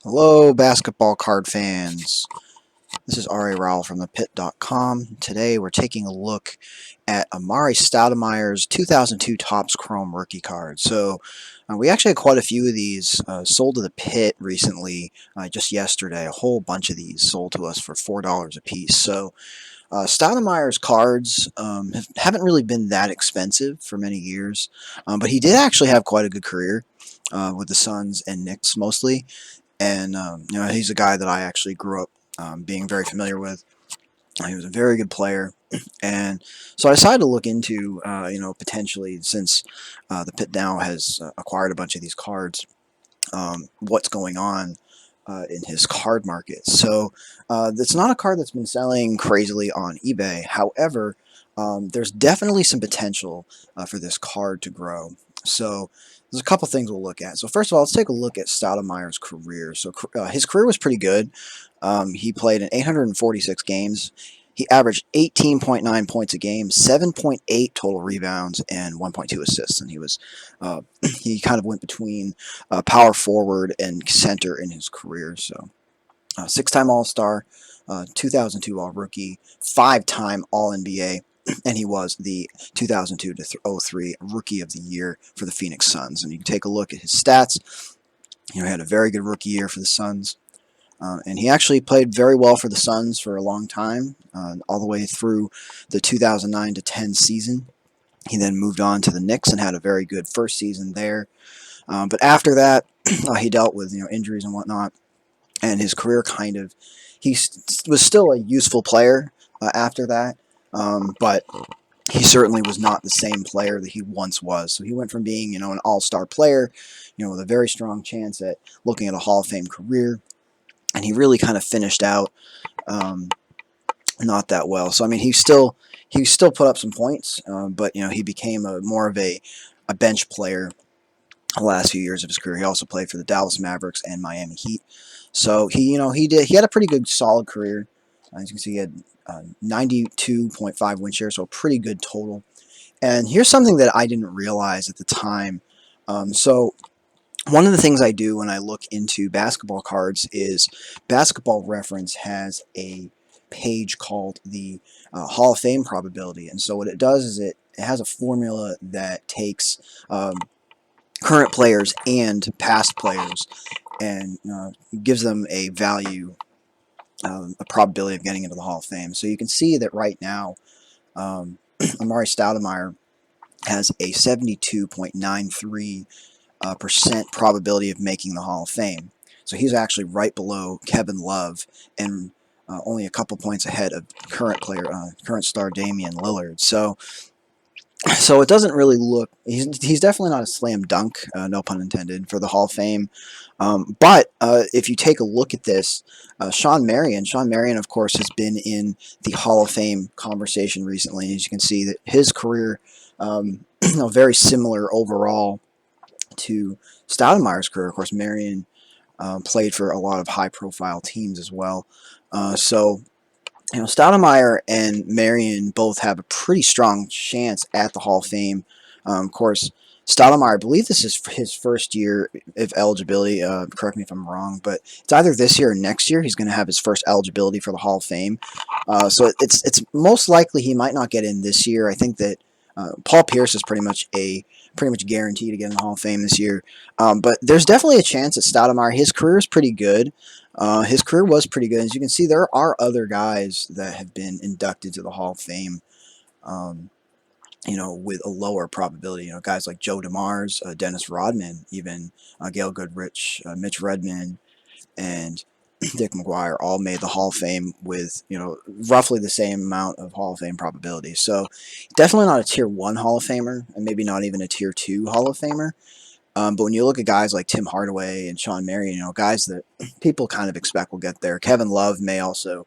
Hello, basketball card fans. This is Rowell from thepit.com. Today we're taking a look at Amare Stoudamire's 2002 Topps Chrome rookie card. We actually had quite a few of these sold to the pit recently, just yesterday. A whole bunch of these sold to us for $4 a piece. Stoudemire's cards haven't really been that expensive for many years, but he did actually have quite a good career with the Suns and Knicks mostly. And he's a guy that I actually grew up being very familiar with. He was a very good player, and so I decided to look into potentially, since the pit now has acquired a bunch of these cards, what's going on in his card market. It's not a card that's been selling crazily on eBay. However, there's definitely some potential for this card to grow. So there's a couple things we'll look at. So first of all, let's take a look at Stoudemire's career. His career was pretty good. He played in 846 games. He averaged 18.9 points a game, 7.8 total rebounds, and 1.2 assists. And he kind of went between power forward and center in his career. Six-time All-Star, 2002 All-Rookie, five-time All-NBA, and he was the 2002 to 03 Rookie of the Year for the Phoenix Suns. And you can take a look at his stats. He had a very good rookie year for the Suns. And he actually played very well for the Suns for a long time, all the way through the 2009 to 10 season. He then moved on to the Knicks and had a very good first season there. But after that, he dealt with injuries and whatnot, and his career was still a useful player after that, but he certainly was not the same player that he once was. So he went from being an all-star player, with a very strong chance at looking at a Hall of Fame career, and he really kind of finished out not that well. So I mean, he still put up some points, but he became more of a bench player the last few years of his career. He also played for the Dallas Mavericks and Miami Heat. So he had a pretty good solid career. As you can see, he had 92.5 win share, so a pretty good total. And here's something that I didn't realize at the time. So one of the things I do when I look into basketball cards is Basketball Reference has a page called the Hall of Fame probability. And so what it does is it has a formula that takes current players and past players and gives them a value, a probability of getting into the Hall of Fame. So you can see that right now, Amare Stoudamire has a 72.93% probability of making the Hall of Fame. So he's actually right below Kevin Love and only a couple points ahead of current star Damian Lillard. So it doesn't really look. He's definitely not a slam dunk, no pun intended, for the Hall of Fame. But if you take a look at this, Shawn Marion, of course, has been in the Hall of Fame conversation recently. And as you can see, that his career, very similar overall to Stoudemire's career. Of course, Marion played for a lot of high-profile teams as well. Stoudemire and Marion both have a pretty strong chance at the Hall of Fame. Of course, Stoudemire, I believe this is his first year of eligibility. Correct me if I'm wrong, but it's either this year or next year he's going to have his first eligibility for the Hall of Fame. So it's most likely he might not get in this year. I think that Paul Pierce is pretty much guaranteed to get in the Hall of Fame this year. But there's definitely a chance that Stoudemire, his career is pretty good. His career was pretty good. As you can see, there are other guys that have been inducted to the Hall of Fame, with a lower probability. Guys like Joe DeMars, Dennis Rodman, even Gail Goodrich, Mitch Redmond, and Dick McGuire all made the Hall of Fame with roughly the same amount of Hall of Fame probability. So definitely not a Tier 1 Hall of Famer, and maybe not even a Tier 2 Hall of Famer. But when you look at guys like Tim Hardaway and Shawn Marion, guys that people kind of expect will get there. Kevin Love may also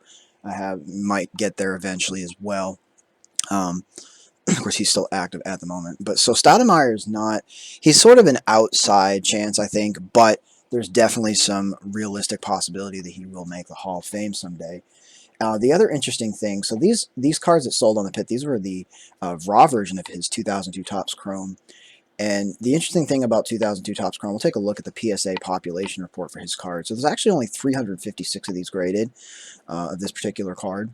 might get there eventually as well. Of course, he's still active at the moment. But so Stoudemire is not. He's sort of an outside chance, I think, but there's definitely some realistic possibility that he will make the Hall of Fame someday. The other interesting thing, so these cards that sold on the pit, these were the raw version of his 2002 Topps Chrome. And the interesting thing about 2002 Topps Chrome, we'll take a look at the PSA population report for his card. So there's actually only 356 of these graded of this particular card.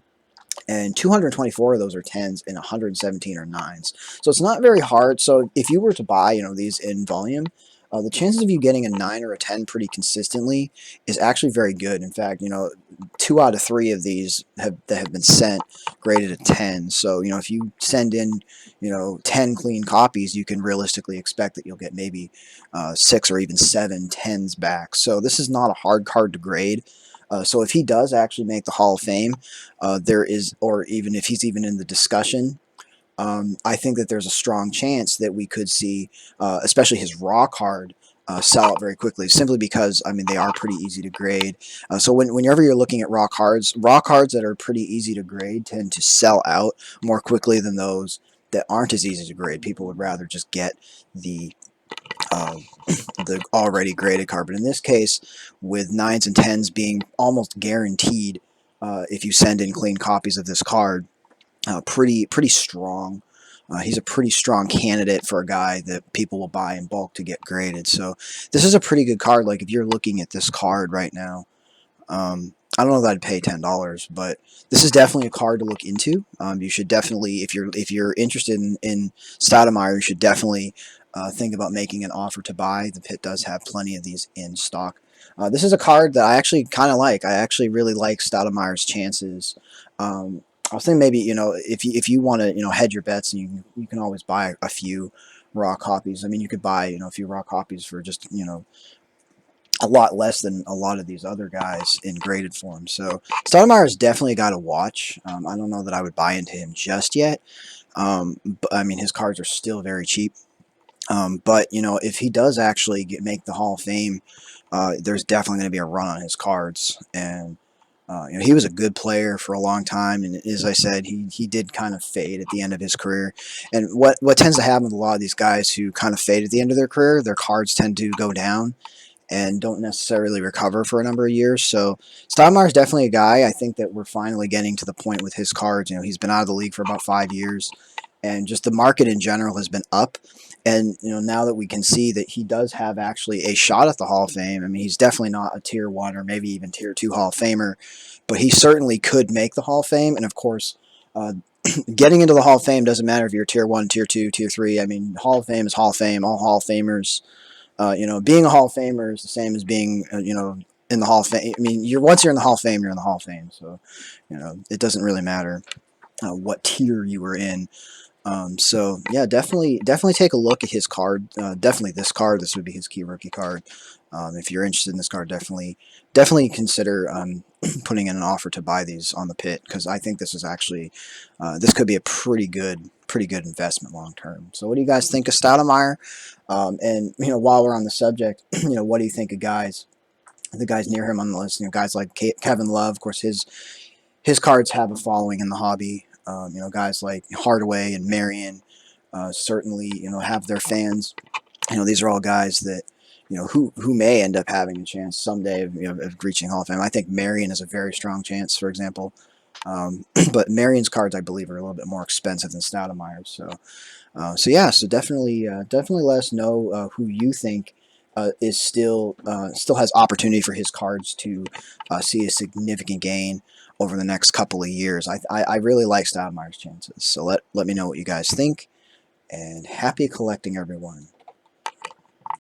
And 224 of those are 10s and 117 are 9s. So it's not very hard. So if you were to buy, these in volume, the chances of you getting a 9 or a 10 pretty consistently is actually very good. In fact, 2 out of 3 of these that have been sent graded a 10. So, if you send in, 10 clean copies, you can realistically expect that you'll get maybe 6 or even 7 10s back. So this is not a hard card to grade. So if he does actually make the Hall of Fame, there is, or even if he's even in the discussion, I think that there's a strong chance that we could see, especially his raw card, sell out very quickly, simply because, they are pretty easy to grade. So whenever you're looking at raw cards that are pretty easy to grade tend to sell out more quickly than those that aren't as easy to grade. People would rather just get the the already graded card. But in this case, with 9s and 10s being almost guaranteed, if you send in clean copies of this card, pretty strong. He's a pretty strong candidate for a guy that people will buy in bulk to get graded. So this is a pretty good card. Like, if you're looking at this card right now, I don't know that I'd pay $10, but this is definitely a card to look into. You should definitely, if you're interested in Stoudemire, you should definitely think about making an offer to buy. The pit does have plenty of these in stock. This is a card that I actually kind of like. I actually really like Stoudemire's chances. I was thinking maybe, if you want to, hedge your bets, and you can always buy a few raw copies. You could buy, a few raw copies for just, a lot less than a lot of these other guys in graded form. So Stoudemire is definitely a guy to watch. I don't know that I would buy into him just yet. But his cards are still very cheap. But if he does actually make the Hall of Fame, there's definitely going to be a run on his cards. And he was a good player for a long time, and as I said, he did kind of fade at the end of his career. And what tends to happen with a lot of these guys who kind of fade at the end of their career, their cards tend to go down and don't necessarily recover for a number of years. So Stoudemire is definitely a guy. I think that we're finally getting to the point with his cards. He's been out of the league for about 5 years, and just the market in general has been up. And now that we can see that he does have actually a shot at the Hall of Fame. He's definitely not a tier 1 or maybe even tier 2 Hall of Famer, but he certainly could make the Hall of Fame. And of course, getting into the Hall of Fame doesn't matter if you're tier 1, tier 2, tier 3. Hall of Fame is Hall of Fame. All Hall of Famers. Being a Hall of Famer is the same as being, in the Hall of Fame. Once you're in the Hall of Fame, you're in the Hall of Fame. So, it doesn't really matter what tier you were in. So yeah, definitely take a look at his card. Definitely this card. This would be his key rookie card. If you're interested in this card, definitely consider putting in an offer to buy these on the pit, because I think this is actually this could be a pretty good investment long term. So what do you guys think of Stoudemire? And while we're on the subject, what do you think of the guys near him on the list? Guys like Kevin Love. Of course, his cards have a following in the hobby. Guys like Hardaway and Marion certainly, have their fans. These are all guys that, who may end up having a chance someday of reaching Hall of Fame. I think Marion has a very strong chance, for example. But Marion's cards, I believe, are a little bit more expensive than Stoudemire's. So definitely let us know who you think is still has opportunity for his cards to see a significant gain over the next couple of years. I really like Stoudemire's chances. So let me know what you guys think, and happy collecting, everyone.